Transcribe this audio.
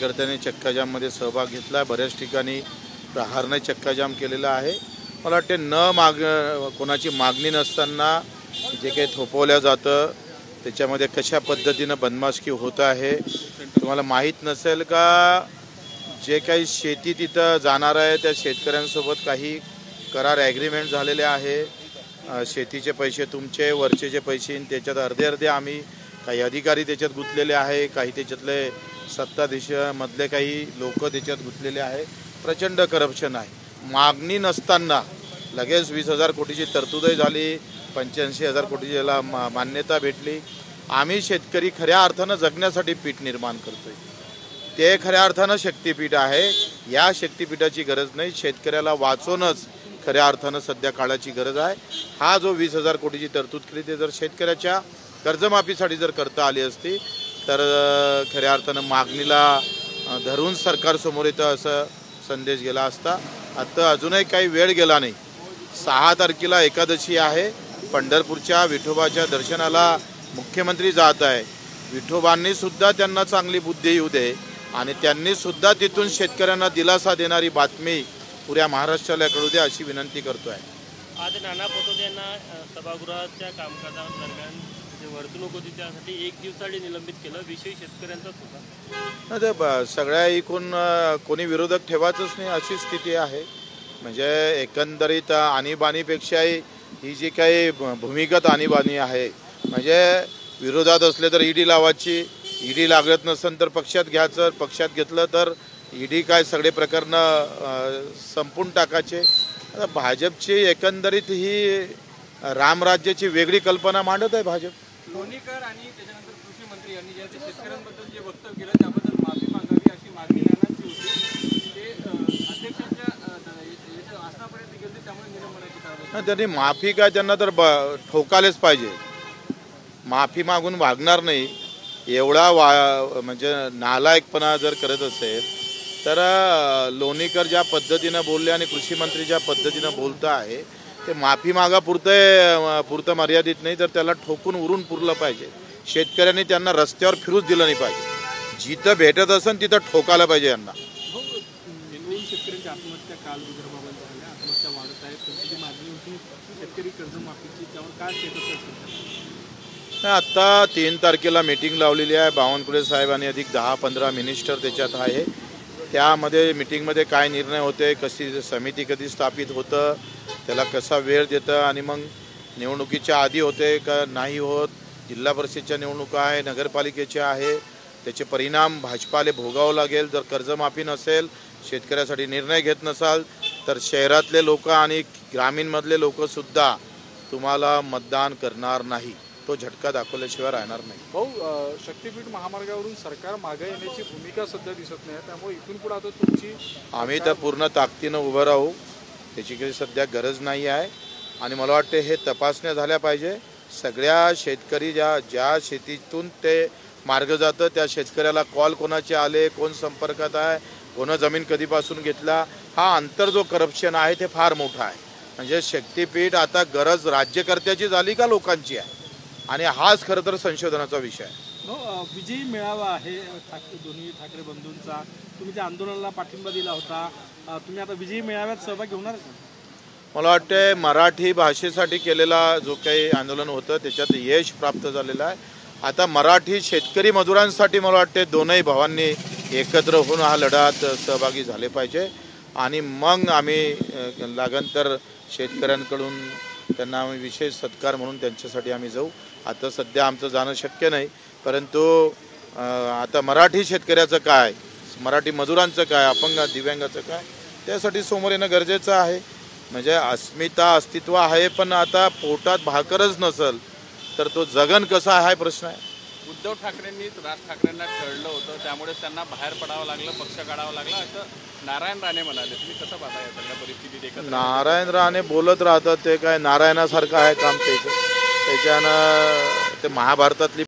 कार्यकर्त्यांनी चक्काजाममध्ये सहभाग घेतला। बऱ्याच ठिकाणी प्रहारने चक्काजाम केलेला आहे। मला वाटते कोणाची मागणी नसताना जे काही थोपवल्या जातं त्याच्यामध्ये कशा पद्धतीनं बदमाशकी होत आहे। तुम्हाला माहीत नसेल का जे काही शेती तिथं जाणार आहे त्या शेतकऱ्यांसोबत काही करार ॲग्रीमेंट झालेले आहे। शेतीचे पैसे तुमचे, वरचे पैसे त्याच्यात अर्धे आम्ही काही अधिकारी त्याच्यात गुंतलेले आहे, काही त्याच्यातले सत्ताधीशामधले काही लोक त्याच्यात गुंतलेले आहे। प्रचंड करप्शन आहे। मागणी नसताना लगेच 20,000 कोटीची तरतूदही झाली, 85,000 कोटीची याला मान्यता भेटली। आम्ही शेतकरी खऱ्या अर्थानं जगण्यासाठी पीठ निर्माण करतोय, ते खऱ्या अर्थानं शक्तिपीठ आहे। या शक्तिपीठाची गरज नाही, शेतकऱ्याला वाचवणंच खऱ्या अर्थानं सध्या काळाची गरज आहे। हा जो 20,000 कोटीची तरतूद केली ते जर शेतकऱ्याच्या कर्जमाफीसाठी जर करता आली असती तर खऱ्या अर्थानं मागणीला धरून सरकारसमोर येतं असं संदेश गेला असता। आता अजूनही काही वेळ गेला नाही। 6 तारखेला एकादशी आहे। पंढरपूरच्या विठोबाच्या दर्शनाला मुख्यमंत्री जात आहे। विठोबांनी सुद्धा त्यांना चांगली बुद्धी येऊ दे आणि त्यांनी सुद्धा तिथून शेतकऱ्यांना दिलासा देणारी बातमी पुऱ्या महाराष्ट्राला कळू दे अशी विनंती करतोय। आज नाना पटोले यांना सभागृहाच्या कामकाजादरम्यान जे वर्तणूक होती त्यासाठी 1 दिवसासाठी निलंबित केलं। विषय शेतकऱ्यांचाच होता। सगळ्या इकून कोणी विरोधक ठेवायचंच नाही अशी स्थिती आहे। म्हणजे एकंदरीत आणीबाणीपेक्षाही ही जी काही भूमिगत आणीबाणी आहे, म्हणजे विरोधात असले तर ईडी लावायची, ईडी लागत नसेल तर पक्षात घ्यायचं, पक्षात घेतलं तर ईडी काय सगळे प्रकरणं संपून टाकायचे। आता भाजपची एकंदरीत ही रामराज्याची वेगळी कल्पना मांडत आहे भाजप। लोणीकर आणि त्याच्यानंतर कृषी मंत्री यांनी जे शेतकऱ्यांबद्दल जे वक्तव्य केलं त्याबद्दल माफी मागावी अशी मागणी नानांची होती। ते अध्यक्षांच्या आसनापर्यंत गेले, त्यामुळे निलंबनाची कारवाई। त्यांनी माफी काय, त्यांना तर ठोकायलाच पाहिजे। माफी मागून भागणार नाही एवढा म्हणजे नालायकपणा जर करत असेल तर लोणीकर ज्या पद्धतीनं बोलले आणि कृषी मंत्री ज्या पद्धतीनं बोलत आहे ते माफी पुरतं मर्यादित नाही तर त्याला ठोकून उरून पुरलं पाहिजे। शेतकऱ्यांनी त्यांना रस्त्यावर फिरूच दिलं नाही पाहिजे। जिथं भेटत असेल तिथं ठोकायला पाहिजे यांना। शेतकऱ्यांची आत्महत्या काल विदर्भामध्ये झाल्या, आत्महत्या वाढत आहेत, त्यांची मागणी होती शेतकरी कर्जमाफीची, त्यावर काय स्टेटस आहे? आत्ता 3 तारखेला मीटिंग लावलेली आहे। बावनकुळे साहेबांनी अधिक 10-15 मिनिस्टर त्याच्यात आहे। त्यामध्ये मीटिंगमध्ये काय निर्णय होते, कशी समिती कधी स्थापित होतं, त्याला कसा वेळ देतं आणि मग निवडणुकीच्या आधी होते का नाही होत, जिल्हा परिषदच्या निवडणुका आहे, नगरपालिकेच्या आहे, त्याचे परिणाम भाजपाला भोगावं लागेल। जर कर्जमाफी नसेल, शेतकऱ्यासाठी निर्णय घेत नसाल तर शहरातले लोक आणि ग्रामीणमधले लोकसुद्धा तुम्हाला मतदान करणार नाही। तो झटका दाखवल्याशिवाय राहणार नाही। भाऊ, शक्तिपीठ महामार्गावरून सरकार मागे येण्याची भूमिका सध्या दिसत नाही, त्यामुळे इथून पुढे आता तुमची आम्ही तर पूर्ण ताकदीनं उभं राहू, त्याची काही सध्या गरज नाही आहे। आणि मला वाटते हे तपासण्या झाल्या पाहिजे। सगळ्या शेतकरी ज्या शेतीतून ते मार्ग जातं त्या शेतकऱ्याला कॉल कोणाचे आले, कोण संपर्कात आहे, कोण जमीन कधीपासून घेतला, हा अंतर जो करप्शन आहे ते फार मोठा आहे। म्हणजे शक्तिपीठ आता गरज राज्यकर्त्याची झाली का लोकांची आहे, आणि हाच खरं तर संशोधनाचा विषय आहे। विजयी मेळावा आहे दोन्ही ठाकरे बंधूंचा, तुम्ही त्या आंदोलनाला पाठिंबा दिला होता, तुम्ही आता विजयी मेळाव्यात सहभाग घेणार का? मला वाटते मराठी भाषेसाठी केलेला जो काही आंदोलन होतं त्याच्यात यश प्राप्त झालेलं आहे। आता मराठी शेतकरी मजुरांसाठी मला वाटते दोनही भावांनी एकत्र होऊन हा लढ्यात सहभागी झाले पाहिजे आणि मग आम्ही लागन तर शेतकऱ्यांकडून त्यांना आम्ही विशेष सत्कार म्हणून त्यांच्यासाठी आम्ही जाऊ। आता सध्या आमचं जाणं शक्य नाही, परंतु आता मराठी शेतकऱ्याचं काय, मराठी मजुरांचं काय, अपंग दिव्यांगाचं काय, त्यासाठी समोर येणं गरजेचं आहे। म्हणजे अस्मिता अस्तित्व आहे, पण आता पोटात भाकरच नसेल तर तो जगन कसा आहे हा प्रश्न आहे। उद्धव ठाकरेंनीच राज ठाकरेंना कळलं होतं, त्यामुळे त्यांना बाहेर पडावं लागलं, पक्ष काढावं लागला असं नारायण राणे म्हणाले। तुम्ही कसं पाहता या सगळ्या परिस्थितीत? एकत्र नारायण राणे बोलत राहतात, ते काय नारायणासारखं आहे काम त्याचं, त्याच्यानं ते महाभारतातली